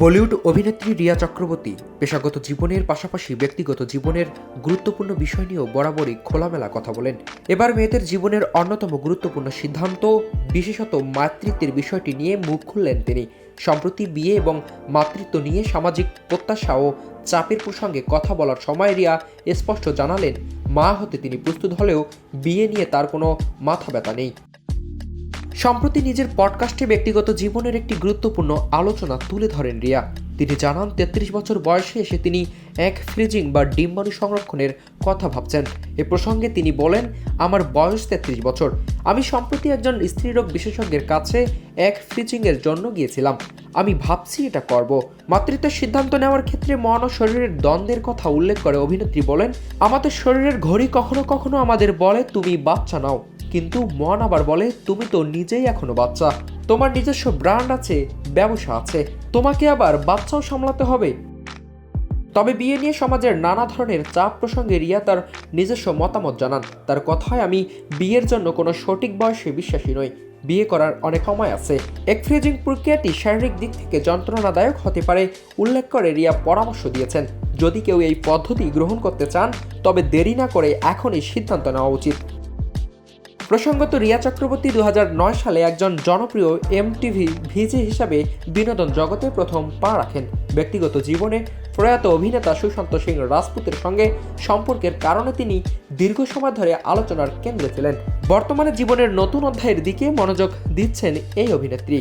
বলিউড অভিনেত্রী রিয়া চক্রবর্তী পেশাগত জীবনের পাশাপাশি ব্যক্তিগত জীবনের গুরুত্বপূর্ণ বিষয় নিয়েও বরাবরই খোলামেলা কথা বলেন। এবার মেয়েদের জীবনের অন্যতম গুরুত্বপূর্ণ সিদ্ধান্ত, বিশেষত মাতৃত্বের বিষয়টি নিয়ে মুখ খুললেন তিনি। সম্প্রতি বিয়ে এবং মাতৃত্ব নিয়ে সামাজিক প্রত্যাশা ও চাপের প্রসঙ্গে কথা বলার সময় রিয়া স্পষ্ট জানালেন, মা হতে তিনি প্রস্তুত হলেও বিয়ে নিয়ে তার কোনো মাথা ব্যথা নেই। সম্প্রতি নিজের পডকাস্টে ব্যক্তিগত জীবনের একটি গুরুত্বপূর্ণ আলোচনা তুলে ধরেন রিয়া। তিনি জানান ৩৩ বছর বয়সে এসে তিনি এক ফ্রিজিং বা ডিম্বাণু সংরক্ষণের কথা ভাবছেন। এ প্রসঙ্গে তিনি বলেন, আমার বয়স ৩৩ বছর। আমি সম্প্রতি একজন স্ত্রীরোগ বিশেষজ্ঞের কাছে এক ফ্রিজিংয়ের জন্য গিয়েছিলাম। আমি ভাবছি এটা করব। মাতৃত্বের সিদ্ধান্ত নেওয়ার ক্ষেত্রে মন ও শরীরের দ্বন্দ্বের কথা উল্লেখ করে অভিনেত্রী বলেন, আমাদের শরীরের ঘড়ি কখনো কখনো আমাদের বলে তুমি বাচ্চা নাও, কিন্তু মন আবার বলে তুমি তো নিজেই এখনো বাচ্চা, তোমার নিজস্ব ব্র্যান্ড আছে, ব্যবসা আছে, তোমাকে আবার বাচ্চাও সামলাতে হবে। তবে বিয়ে নিয়ে সমাজের নানা ধরনের চাপ প্রসঙ্গে রিয়া তার নিজস্ব মতামত জানান। তার কথায়, আমি বিয়ের জন্য কোনো সঠিক বয়সে বিশ্বাসী নই। বিয়ে করার অনেক সময় আছে। এক ফ্রিজিং প্রক্রিয়াটি শারীরিক দিক থেকে যন্ত্রণাদায়ক হতে পারে উল্লেখ করে রিয়া পরামর্শ দিয়েছেন, যদি কেউ এই পদ্ধতি গ্রহণ করতে চান তবে দেরি না করে এখনই সিদ্ধান্ত নেওয়া উচিত। প্রসঙ্গত, রিয়া চক্রবর্তী ২০০৯ সালে একজন জনপ্রিয় এমটিভি ভিজে হিসাবে বিনোদন জগতে প্রথম পা রাখেন। ব্যক্তিগত জীবনে প্রয়াত অভিনেতা সুশান্ত সিং রাজপুতের সঙ্গে সম্পর্কের কারণে তিনি দীর্ঘ সময় ধরে আলোচনার কেন্দ্রে ছিলেন। বর্তমানে জীবনের নতুন অধ্যায়ের দিকে মনোযোগ দিচ্ছেন এই অভিনেত্রী।